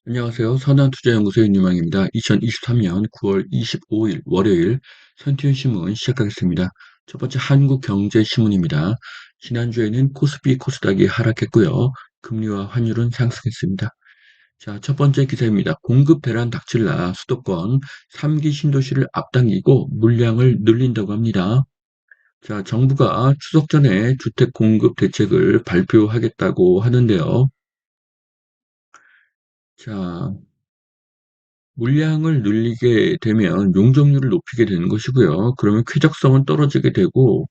안녕하세요. 선한투자연구소의 윤유망입니다. 2023년 9월 25일 월요일 선티온 신문 시작하겠습니다. 첫 번째 한국경제신문입니다. 지난주에는 코스피 코스닥이 하락했고요. 금리와 환율은 상승했습니다. 자, 첫 번째 기사입니다. 공급 대란 닥칠라 수도권 3기 신도시를 앞당기고 물량을 늘린다고 합니다. 자, 정부가 추석 전에 주택 공급 대책을 발표하겠다고 하는데요. 자, 물량을 늘리게 되면 용적률을 높이게 되는 것이고요. 그러면 쾌적성은 떨어지게 되고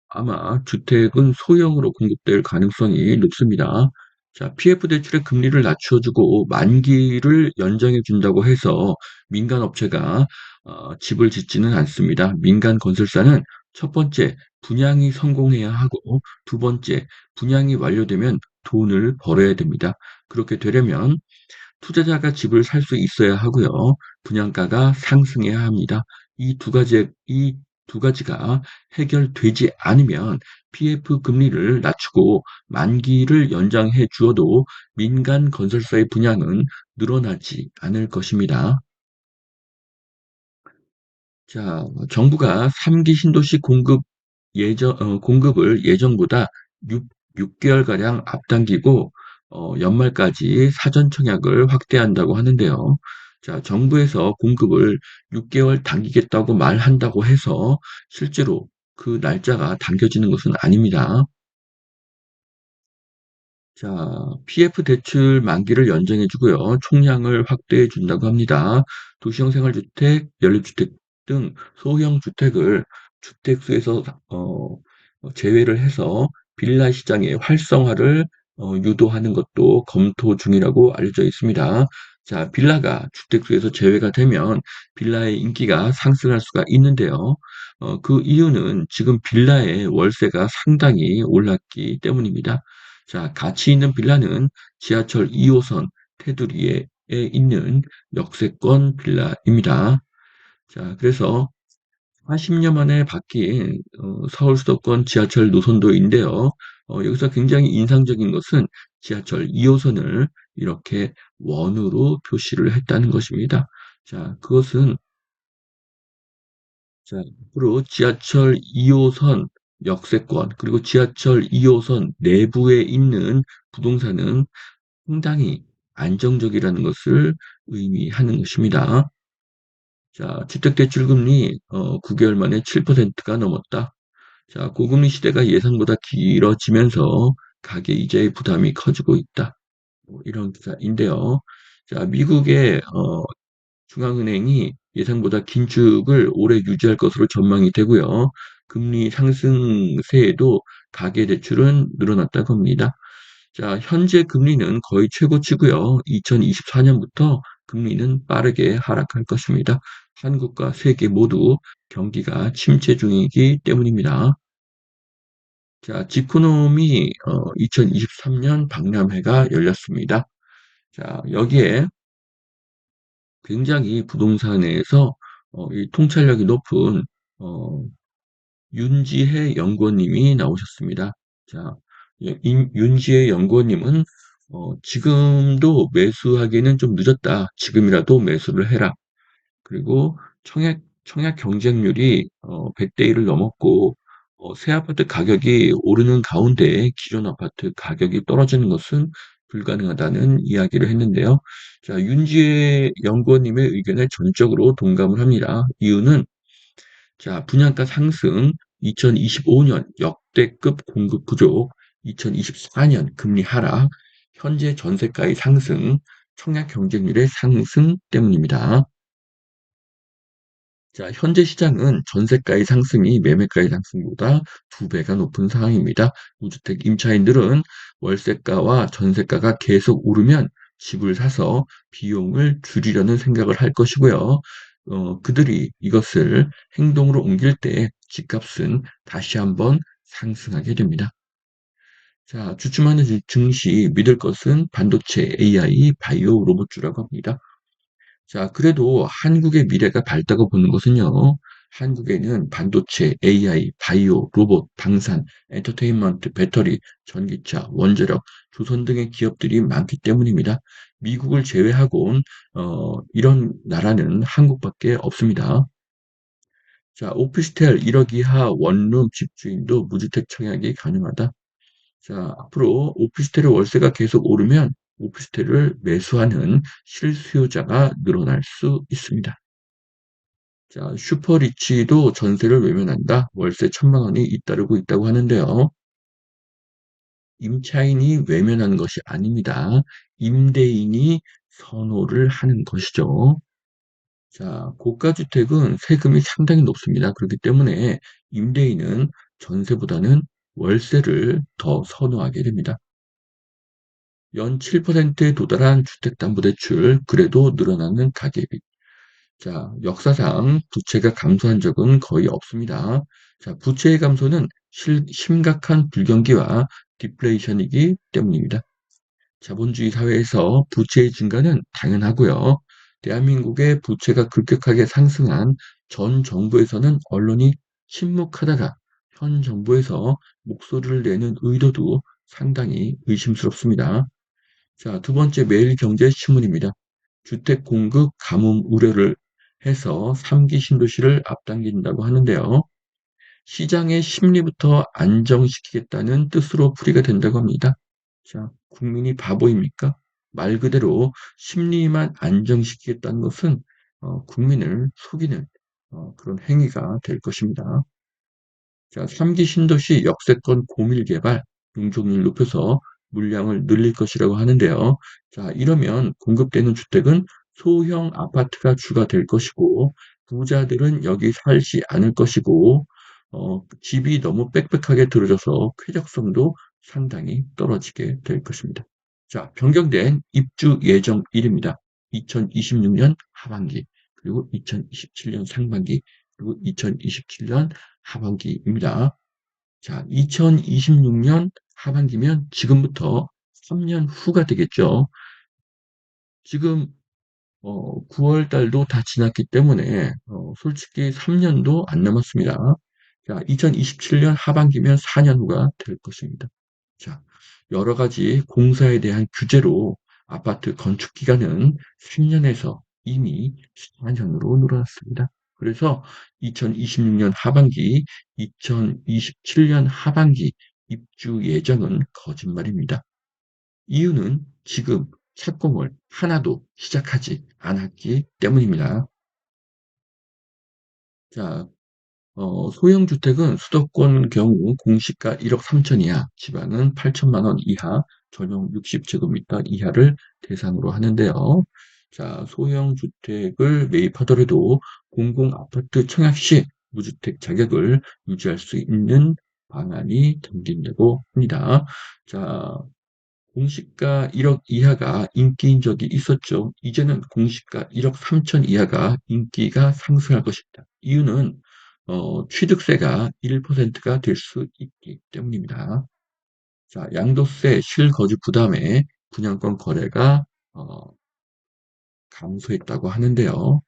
아마 주택은 소형으로 공급될 가능성이 높습니다. 자, PF 대출의 금리를 낮춰주고 만기를 연장해 준다고 해서 민간 업체가 집을 짓지는 않습니다. 민간 건설사는 첫 번째, 분양이 성공해야 하고 두 번째, 분양이 완료되면 돈을 벌어야 됩니다. 그렇게 되려면 투자자가 집을 살 수 있어야 하고요. 분양가가 상승해야 합니다. 이 두 가지가 해결되지 않으면 PF 금리를 낮추고 만기를 연장해 주어도 민간 건설사의 분양은 늘어나지 않을 것입니다. 자, 정부가 3기 신도시 공급을 예정보다 6개월가량 앞당기고 연말까지 사전 청약을 확대한다고 하는데요. 자, 정부에서 공급을 6개월 당기겠다고 말한다고 해서 실제로 그 날짜가 당겨지는 것은 아닙니다. 자, PF 대출 만기를 연장해 주고요. 총량을 확대해 준다고 합니다. 도시형 생활주택, 연립주택 등 소형 주택을 주택수에서 제외를 해서 빌라 시장의 활성화를 유도하는 것도 검토 중이라고 알려져 있습니다. 자, 빌라가 주택수에서 제외가 되면 빌라의 인기가 상승할 수가 있는데요. 그 이유는 지금 빌라의 월세가 상당히 올랐기 때문입니다. 자, 가치 있는 빌라는 지하철 2호선 테두리에 있는 역세권 빌라입니다. 자, 그래서 40년 만에 바뀐 서울 수도권 지하철 노선도인데요. 여기서 굉장히 인상적인 것은 지하철 2호선을 이렇게 원으로 표시를 했다는 것입니다. 자, 그것은 자, 앞으로 지하철 2호선 역세권 그리고 지하철 2호선 내부에 있는 부동산은 상당히 안정적이라는 것을 의미하는 것입니다. 자, 주택대출금리 9개월 만에 7%가 넘었다. 자, 고금리 시대가 예상보다 길어지면서 가계이자의 부담이 커지고 있다. 뭐 이런 기사인데요. 자, 미국의 중앙은행이 예상보다 긴축을 오래 유지할 것으로 전망이 되고요. 금리 상승세에도 가계대출은 늘어났다고 합니다. 자, 현재 금리는 거의 최고치고요. 2024년부터 금리는 빠르게 하락할 것입니다. 한국과 세계 모두 경기가 침체 중이기 때문입니다. 자, 지코노미 2023년 박람회가 열렸습니다. 자, 여기에 굉장히 부동산에서 이 통찰력이 높은 어, 윤지혜 연구원님이 나오셨습니다. 자, 윤지혜 연구원님은 지금도 매수하기는 좀 늦었다. 지금이라도 매수를 해라. 그리고 청약 경쟁률이 100대 1을 넘었고 새 아파트 가격이 오르는 가운데 기존 아파트 가격이 떨어지는 것은 불가능하다는 이야기를 했는데요. 자, 윤지혜 연구원님의 의견에 전적으로 동감을 합니다. 이유는 자, 분양가 상승, 2025년 역대급 공급 부족, 2024년 금리 하락, 현재 전세가의 상승, 청약 경쟁률의 상승 때문입니다. 자, 현재 시장은 전세가의 상승이 매매가의 상승보다 2배가 높은 상황입니다. 무주택 임차인들은 월세가와 전세가가 계속 오르면 집을 사서 비용을 줄이려는 생각을 할 것이고요. 그들이 이것을 행동으로 옮길 때 집값은 다시 한번 상승하게 됩니다. 자, 주춤하는 증시 믿을 것은 반도체, AI, 바이오 로봇주라고 합니다. 자, 그래도 한국의 미래가 밝다고 보는 것은요. 한국에는 반도체, AI, 바이오, 로봇, 방산, 엔터테인먼트, 배터리, 전기차, 원자력, 조선 등의 기업들이 많기 때문입니다. 미국을 제외하곤 이런 나라는 한국밖에 없습니다. 자, 오피스텔 1억 이하 원룸 집주인도 무주택 청약이 가능하다. 자, 앞으로 오피스텔의 월세가 계속 오르면 오피스텔을 매수하는 실수요자가 늘어날 수 있습니다. 자, 슈퍼리치도 전세를 외면한다. 월세 1,000만 원이 잇따르고 있다고 하는데요. 임차인이 외면하는 것이 아닙니다. 임대인이 선호를 하는 것이죠. 자, 고가주택은 세금이 상당히 높습니다. 그렇기 때문에 임대인은 전세보다는 월세를 더 선호하게 됩니다. 연 7%에 도달한 주택담보대출, 그래도 늘어나는 가계비. 자, 역사상 부채가 감소한 적은 거의 없습니다. 자, 부채의 감소는 심각한 불경기와 디플레이션이기 때문입니다. 자본주의 사회에서 부채의 증가는 당연하고요. 대한민국의 부채가 급격하게 상승한 전 정부에서는 언론이 침묵하다가 현 정부에서 목소리를 내는 의도도 상당히 의심스럽습니다. 자, 두 번째 매일경제신문입니다. 주택 공급 가뭄 우려를 해서 3기 신도시를 앞당긴다고 하는데요. 시장의 심리부터 안정시키겠다는 뜻으로 풀이가 된다고 합니다. 자, 국민이 바보입니까? 말 그대로 심리만 안정시키겠다는 것은 국민을 속이는 그런 행위가 될 것입니다. 자, 3기 신도시 역세권 고밀 개발, 용적률 높여서 물량을 늘릴 것이라고 하는데요. 자, 이러면 공급되는 주택은 소형 아파트가 주가 될 것이고, 부자들은 여기 살지 않을 것이고, 집이 너무 빽빽하게 들어져서 쾌적성도 상당히 떨어지게 될 것입니다. 자, 변경된 입주 예정일입니다. 2026년 하반기, 그리고 2027년 상반기, 그리고 2027년 하반기입니다. 자, 2026년 하반기면 지금부터 3년 후가 되겠죠. 지금 9월 달도 다 지났기 때문에 솔직히 3년도 안 남았습니다. 자, 2027년 하반기면 4년 후가 될 것입니다. 자, 여러 가지 공사에 대한 규제로 아파트 건축 기간은 3년에서 이미 4년으로 늘어났습니다. 그래서 2026년 하반기, 2027년 하반기 입주 예정은 거짓말입니다. 이유는 지금 착공을 하나도 시작하지 않았기 때문입니다. 자, 소형 주택은 수도권 경우 공시가 1억 3천 이하, 지방은 8천만 원 이하, 전용 60제곱미터 이하를 대상으로 하는데요. 자, 소형 주택을 매입하더라도 공공 아파트 청약 시 무주택 자격을 유지할 수 있는 방안이 담긴다고 합니다. 자, 공시가 1억 이하가 인기인 적이 있었죠. 이제는 공시가 1억 3천 이하가 인기가 상승할 것입니다. 이유는 취득세가 1%가 될 수 있기 때문입니다. 자, 양도세 실거주 부담에 분양권 거래가 감소했다고 하는데요.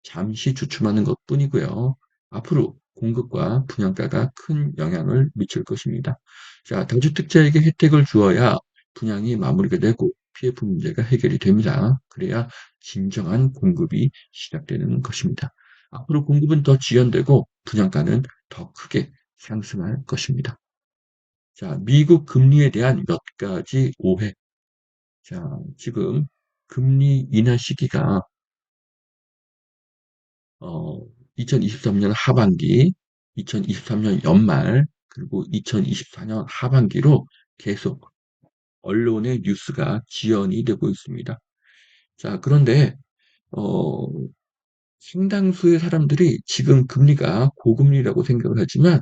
잠시 주춤하는 것뿐이고요. 앞으로 공급과 분양가가 큰 영향을 미칠 것입니다. 자, 다주택자에게 혜택을 주어야 분양이 마무리가 되고 PF 문제가 해결이 됩니다. 그래야 진정한 공급이 시작되는 것입니다. 앞으로 공급은 더 지연되고 분양가는 더 크게 상승할 것입니다. 자, 미국 금리에 대한 몇 가지 오해. 자, 지금 금리 인하 시기가 어, 2023년 하반기, 2023년 연말, 그리고 2024년 하반기로 계속 언론의 뉴스가 지연이 되고 있습니다. 자, 그런데, 어, 상당수의 사람들이 지금 금리가 고금리라고 생각을 하지만,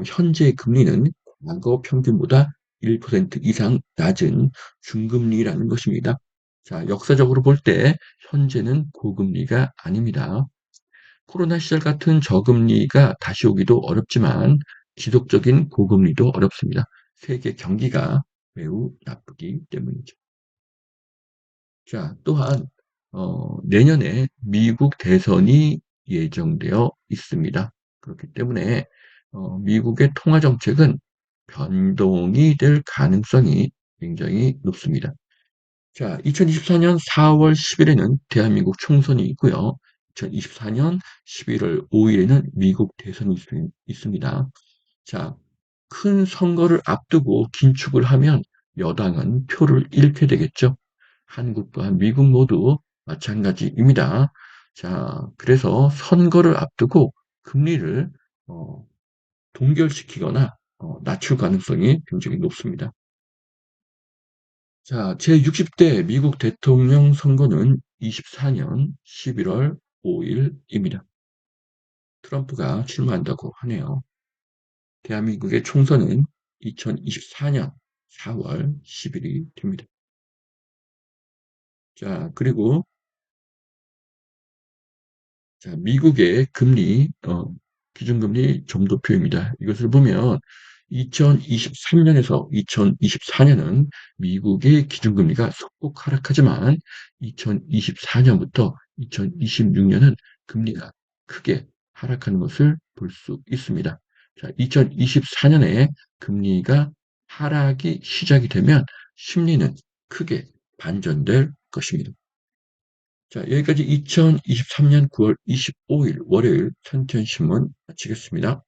현재 금리는 과거 평균보다 1% 이상 낮은 중금리라는 것입니다. 자, 역사적으로 볼 때 현재는 고금리가 아닙니다. 코로나 시절 같은 저금리가 다시 오기도 어렵지만 지속적인 고금리도 어렵습니다. 세계 경기가 매우 나쁘기 때문이죠. 자, 또한 내년에 미국 대선이 예정되어 있습니다. 그렇기 때문에 미국의 통화 정책은 변동이 될 가능성이 굉장히 높습니다. 자, 2024년 4월 10일에는 대한민국 총선이 있고요. 2024년 11월 5일에는 미국 대선이 있습니다. 자, 큰 선거를 앞두고 긴축을 하면 여당은 표를 잃게 되겠죠. 한국과 미국 모두 마찬가지입니다. 자, 그래서 선거를 앞두고 금리를 어, 동결시키거나 낮출 가능성이 굉장히 높습니다. 자, 제60대 미국 대통령 선거는 24년 11월 5일입니다. 트럼프가 출마한다고 하네요. 대한민국의 총선은 2024년 4월 10일이 됩니다. 자, 그리고 자, 미국의 금리, 기준금리 점도표입니다. 이것을 보면 2023년에서 2024년은 미국의 기준금리가 소폭 하락하지만 2024년부터 2026년은 금리가 크게 하락하는 것을 볼 수 있습니다. 자, 2024년에 금리가 하락이 시작이 되면 심리는 크게 반전될 것입니다. 자, 여기까지 2023년 9월 25일 월요일 산티언신문 마치겠습니다.